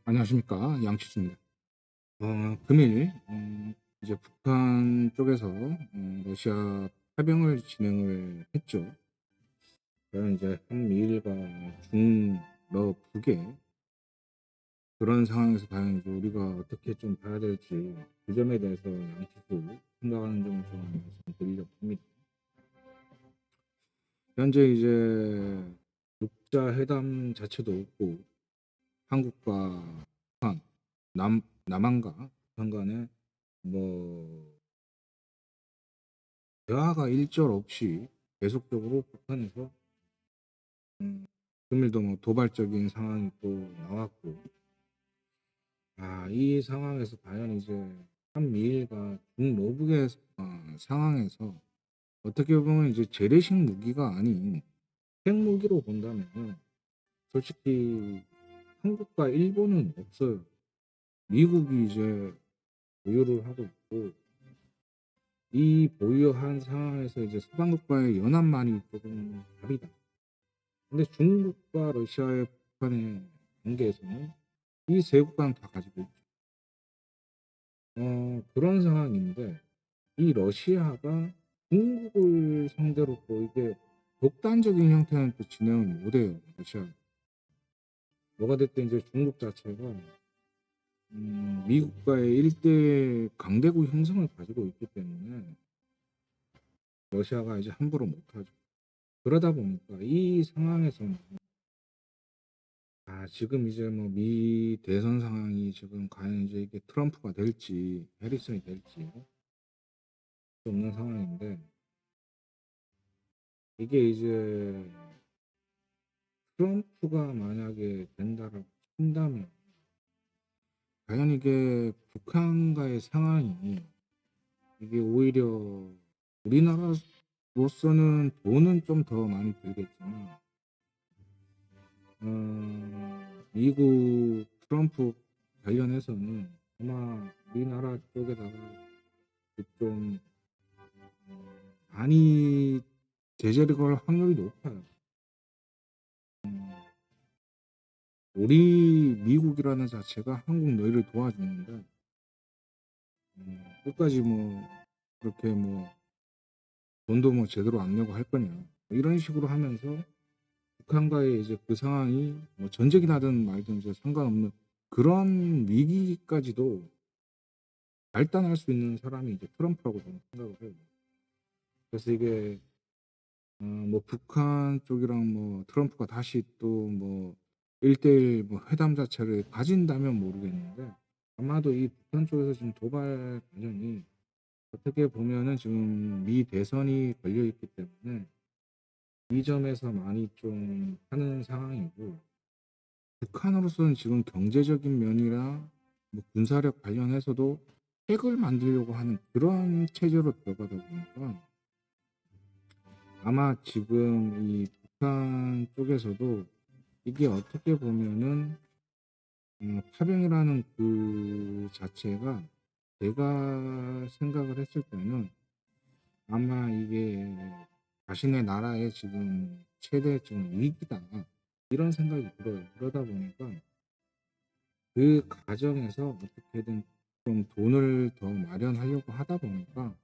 안녕하십니까. 양치수입니다. 금일 이제 북한 쪽에서 러시아 파병을 진행을 했죠. 과연 이제 한미일과 중러 북의 그런 상황에서 과연 이제 우리가 어떻게 좀 봐야 될지 그 점에 대해서 양치수 생각하는 점을 좀 말씀드리려고 합니다. 현재 이제 육자 회담 자체도 없고 한국과 북한, 남한과 북한 간에 뭐 대화가 일절 없이 계속적으로 북한에서 금일도 뭐 도발적인 상황이 또 나왔고, 이 상황에서 과연 이제 한미일과 중로북의 상황에서 어떻게 보면 이제 재래식 무기가 아닌 핵무기로 본다면 솔직히 한국과 일본은 없어요. 미국이 이제 보유를 하고 있고, 이 보유한 상황에서 이제 서방국과의 연합만이 조금 다르다. 근데 중국과 러시아의 북한의 관계에서는 이 세 국가는 다 가지고 있죠. 그런 상황인데 이 러시아가 중국을 상대로 또 이게 독단적인 형태는 또 진행을 못해요. 러시아 뭐가 됐든 이제 중국 자체가 미국과의 일대 강대국 형성을 가지고 있기 때문에 러시아가 이제 함부로 못하죠. 그러다 보니까 이 상황에서는 지금 이제 뭐 미 대선 상황이 지금 과연 이제 이게 트럼프가 될지 해리슨이 될지 알 수 없는 상황인데, 이게 이제 트럼프가 만약에 된다라고 친다면 과연 이게 북한과의 상황이 이게 오히려 우리나라로서는 돈은 좀 더 많이 들겠지만 미국 트럼프 관련해서는 아마 우리나라 쪽에다가 좀 많이 제재를 걸 확률이 높아요. 우리 미국이라는 자체가 한국 너희를 도와주는데 끝까지 뭐 그렇게 뭐 돈도 뭐 제대로 안 내고 할 거냐 뭐 이런 식으로 하면서 북한과의 이제 그 상황이 뭐 전쟁이 나든 말든 이제 상관없는 그런 위기까지도 발단할 수 있는 사람이 이제 트럼프라고 저는 생각을 해요. 그래서 이게 뭐 북한 쪽이랑 뭐 트럼프가 다시 또 뭐 1대1 뭐 회담 자체를 가진다면 모르겠는데, 아마도 이 북한 쪽에서 지금 도발 과정이 어떻게 보면은 지금 미 대선이 걸려 있기 때문에 이 점에서 많이 좀 하는 상황이고, 북한으로서는 지금 경제적인 면이나 뭐 군사력 관련해서도 핵을 만들려고 하는 그런 체제로 들어가다 보니까 아마 지금 이 북한 쪽에서도 이게 어떻게 보면은 파병이라는 그 자체가 제가 생각을 했을 때는 아마 이게 자신의 나라의 지금 최대 지금 위기다 이런 생각이 들어요. 그러다 보니까 그 과정에서 어떻게든 좀 돈을 더 마련하려고 하다 보니까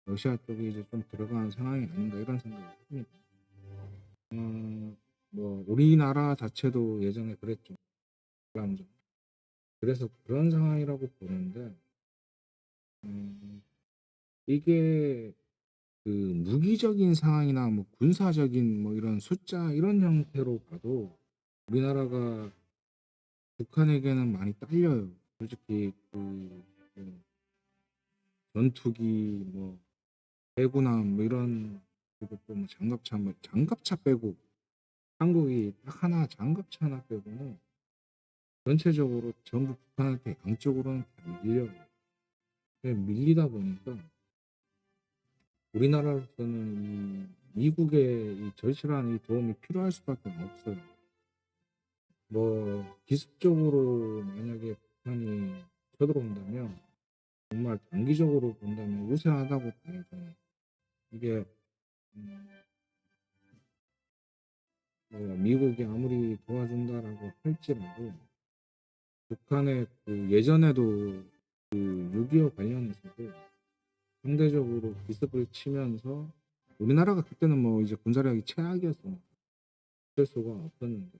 러시아 쪽이 이제 좀 들어가는 상황이 아닌가 이런 생각이 듭니다. 뭐 우리나라 자체도 예전에 그랬죠. 불안정. 그래서 그런 상황이라고 보는데 음 이게 그 무기적인 상황이나 뭐 군사적인 뭐 이런 숫자 이런 형태로 봐도 우리나라가 북한에게는 많이 딸려요. 솔직히 그 전투기 뭐 해군함 뭐 이런, 그리고 또 뭐 장갑차 빼고 한국이 딱 하나 장갑차 하나 빼고는 전체적으로 전부 북한한테 양쪽으로는 다 밀려요. 밀리다 보니까 우리나라로서는 이 미국의 이 절실한 이 도움이 필요할 수밖에 없어요. 뭐 기습적으로 만약에 북한이 쳐들어온다면 정말 단기적으로 본다면 우세하다고 봐요 저는. 이게 음 뭐 미국이 아무리 도와준다라고 할지라도 북한의 그 예전에도 그 6.25 관련해서도 상대적으로 기습을 치면서 우리나라가 그때는 뭐 이제 군사력이 최악이었어. 어쩔 수가 없었는데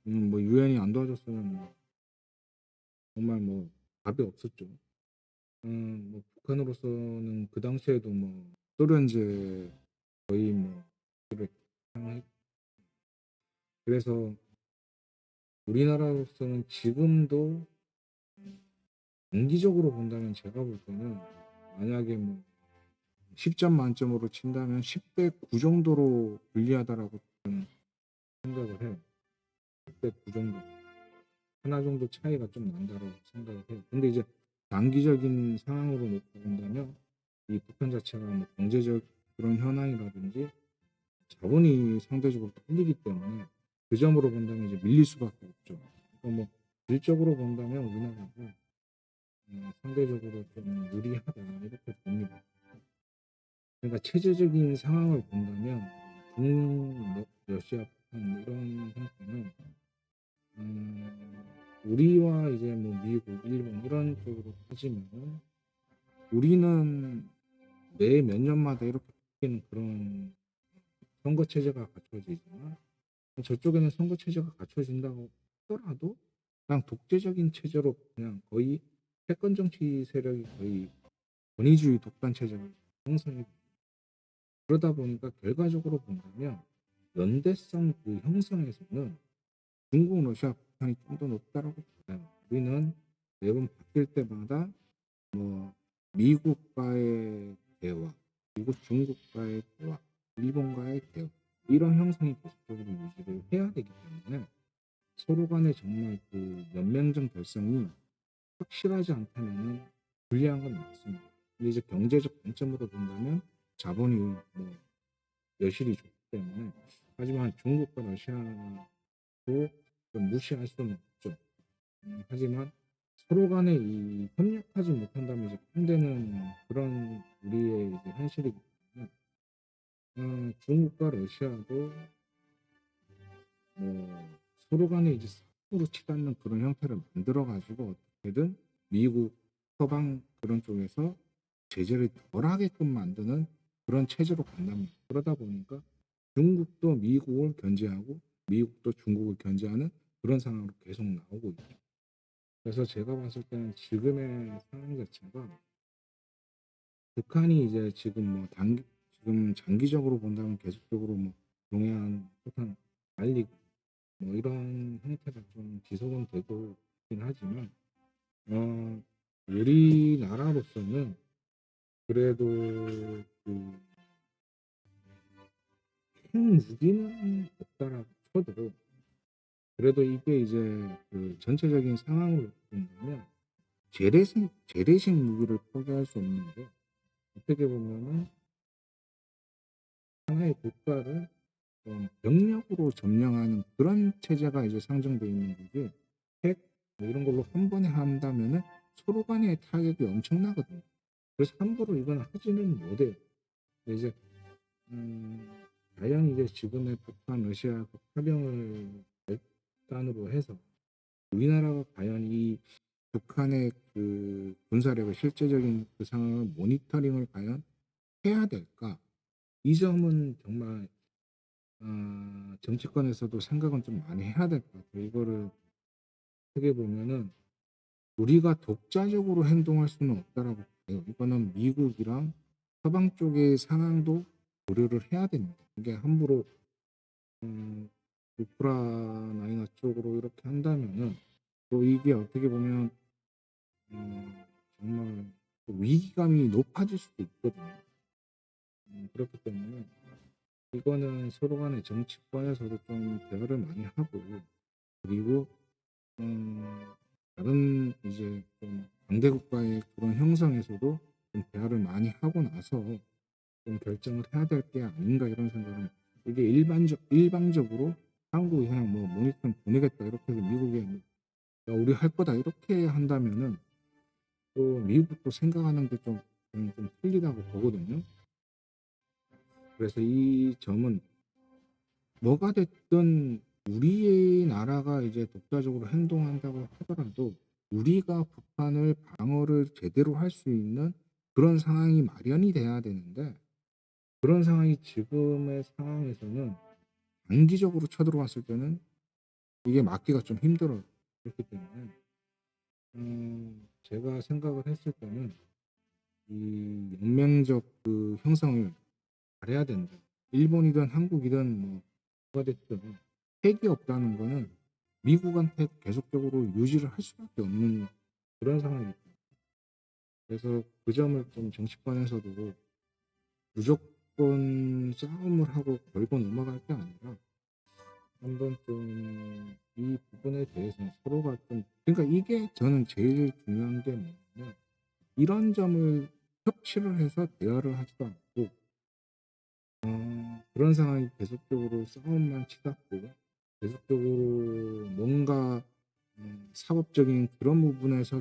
뭐 유엔이 안 도와줬으면 뭐 정말 뭐 답이 없었죠. 뭐 북한으로서는 그 당시에도 뭐 소련제 거의 뭐 향해 그래서 우리나라로서는 지금도 장기적으로 본다면 제가 볼 때는 만약에 뭐 10점 만점으로 친다면 10대 9 정도로 불리하다라고 저는 생각을 해요. 10대 9 정도. 하나 정도 차이가 좀 난다고 생각을 해요. 근데 이제 단기적인 상황으로 놓고 본다면 이 북한 자체가 뭐 경제적 그런 현황이라든지 자본이 상대적으로 딸리기 때문에 그 점으로 본다면 이제 밀릴 수밖에 없죠. 그러니까 뭐 질적으로 본다면 우리나라가 상대적으로 좀 유리하다 이렇게 봅니다. 그러니까 체제적인 상황을 본다면 러시아, 북한 뭐 이런 형태는 우리와 이제 뭐 미국, 일본 이런 쪽으로 따지면은 우리는 매 몇 년마다 이렇게 바뀌는 그런 선거 체제가 갖춰지지만 저쪽에는 선거 체제가 갖춰진다고 하더라도 그냥 독재적인 체제로 그냥 거의 패권 정치 세력이 거의 권위주의 독단 체제가 형성이 돼요. 그러다 보니까 결과적으로 본다면 연대성 그 형성에서는 중국, 러시아, 북한이 좀 더 높다라고 봐요. 우리는 매번 바뀔 때마다 뭐 미국과의 대화, 그리고 중국과의 대화, 일본과의 대화 이런 형성이 계속적으로 유지를 해야 되기 때문에 서로 간에 정말 그 연맹전 결성이 확실하지 않다면은 불리한 건 맞습니다. 근데 이제 경제적 관점으로 본다면 자본이 뭐 여실히 좋기 때문에 하지만 중국과 러시아도 좀 무시할 수는 없죠. 하지만 서로 간에 이 협력하지 못한다면 이제 힘되는 그런 우리의 이제 현실이기 때문에 중국과 러시아도 뭐 서로 간에 이제 싸움으로 치닫는 그런 형태를 만들어 가지고 어떻게든 미국, 서방 그런 쪽에서 제재를 덜하게끔 만드는 그런 체제로 간답니다. 그러다 보니까 중국도 미국을 견제하고 미국도 중국을 견제하는 그런 상황으로 계속 나오고 있죠. 그래서 제가 봤을 때는 지금의 상황 자체가 북한이 이제 지금 뭐 지금 장기적으로 본다면 계속적으로 뭐 동해안 포탄 날리고 뭐 이런 형태가 좀 지속은 되고 있긴 하지만 어 우리나라로서는 그래도 그 핵무기는 없다라고 쳐도 그래도 이게 이제 그 전체적인 상황을 본다면 재래식 무기를 포기할 수 없는 게 어떻게 보면은 하나의 국가를 병력으로 점령하는 그런 체제가 이제 상정돼 있는 거지 핵 뭐 이런 걸로 한 번에 한다면은 서로 간의 타격이 엄청나거든요. 그래서 함부로 이건 하지는 못해요. 근데 이제 음 과연 이제 지금의 북한, 러시아 그 파병을 발단으로 해서 우리나라가 과연 이 북한의 그 군사력의 실제적인 그 상황을 모니터링을 과연 해야 될까? 이 점은 정말 정치권에서도 생각은 좀 많이 해야 될 것 같아요. 이거를 어떻게 보면은 우리가 독자적으로 행동할 수는 없다라고 봐요. 이거는 미국이랑 서방 쪽의 상황도 고려를 해야 됩니다. 이게 함부로 우크라이나 쪽으로 이렇게 한다면은 또 이게 어떻게 보면 정말 또 위기감이 높아질 수도 있거든요. 그렇기 때문에 이거는 서로 간에 정치권에서도 좀 대화를 많이 하고 그리고 다른 이제 좀 강대국가의 그런 형성에서도 좀 대화를 많이 하고 나서 좀 결정을 해야 될 게 아닌가 이런 생각은 이게 일방적으로 한국이 그냥 뭐 모니터링 보내겠다 이렇게 해서 미국에 뭐 야, 우리 할 거다 이렇게 한다면은 또 미국도 생각하는 게 좀 틀리다고 보거든요. 그래서 이 점은 뭐가 됐든 우리의 나라가 이제 독자적으로 행동한다고 하더라도 우리가 북한을 방어를 제대로 할 수 있는 그런 상황이 마련이 돼야 되는데, 그런 상황이 지금의 상황에서는 단기적으로 쳐들어왔을 때는 이게 막기가 좀 힘들어요. 그렇기 때문에 제가 생각을 했을 때는 이 연맹적 그 형성을 잘해야 된다. 일본이든 한국이든 뭐 누가 됐든 핵이 없다는 거는 미국한테 계속적으로 유지를 할 수밖에 없는 그런 상황이기 때문에, 그래서 그 점을 좀 정치권에서도 무조건 싸움을 하고 걸고 넘어갈 게 아니라 한번 좀 이 부분에 대해서는 서로가 좀, 그러니까 이게 저는 제일 중요한 게 뭐냐면 이런 점을 협치를 해서 대화를 하지도 않고 그런 상황이 계속적으로 싸움만 치닫고 계속적으로 뭔가 사법적인 그런 부분에서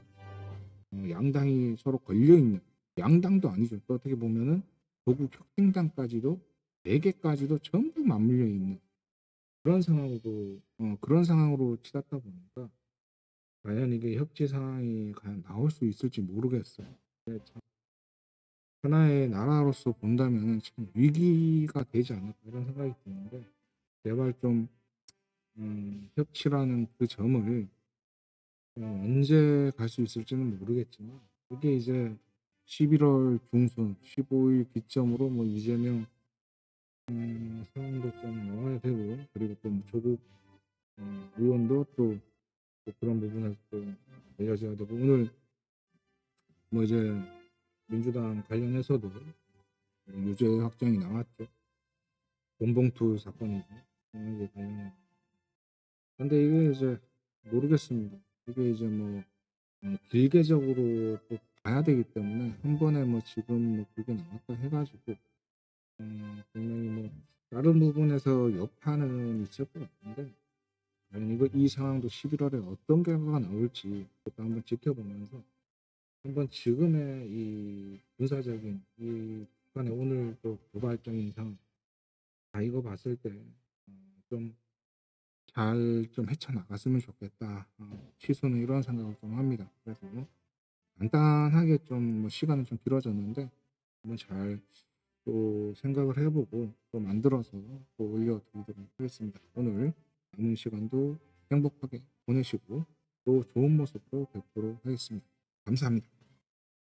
양당이 서로 걸려 있는, 양당도 아니죠. 또 어떻게 보면은 조국 혁신당까지도 4개까지도 전부 맞물려 있는 그런 상황으로 그런 상황으로 치닫다 보니까 과연 이게 협치 상황이 과연 나올 수 있을지 모르겠어요. 네, 참 하나의 나라로서 본다면은 참 위기가 되지 않을까 이런 생각이 드는데, 제발 좀 협치라는 그 점을 언제 갈 수 있을지는 모르겠지만 그게 이제 11월 중순 15일 기점으로 뭐 이재명 상황도 좀 나와야 되고, 그리고 또 뭐 조국 의원도 또 그런 부분에서 또 알려져야 되고, 오늘 뭐 이제 민주당 관련해서도 유죄 확정이 나왔죠. 돈봉투 사건이죠. 이제 관련해. 근데 이게 이제 모르겠습니다. 이게 이제 뭐 길게적으로 또 봐야 되기 때문에 한 번에 뭐 지금 뭐 그게 나왔다 해 가지고 분명히 뭐 다른 부분에서 여파는 있을 것 같은데, 과연 이거 이 상황도 11월에 어떤 결과가 나올지 그것도 한번 지켜보면서 한번 지금의 이 군사적인 이 북한의 오늘 또 도발적인 상황, 이거 봤을 때 좀 잘 좀 헤쳐나갔으면 좋겠다. 취소는 이런 생각을 좀 합니다. 그래서 간단하게 좀 뭐 시간은 좀 길어졌는데 한번 잘 또 생각을 해 보고 또 만들어서 또 올려드리도록 하겠습니다. 오늘 남은 시간도 행복하게 보내시고 또 좋은 모습으로 뵙도록 하겠습니다. 감사합니다.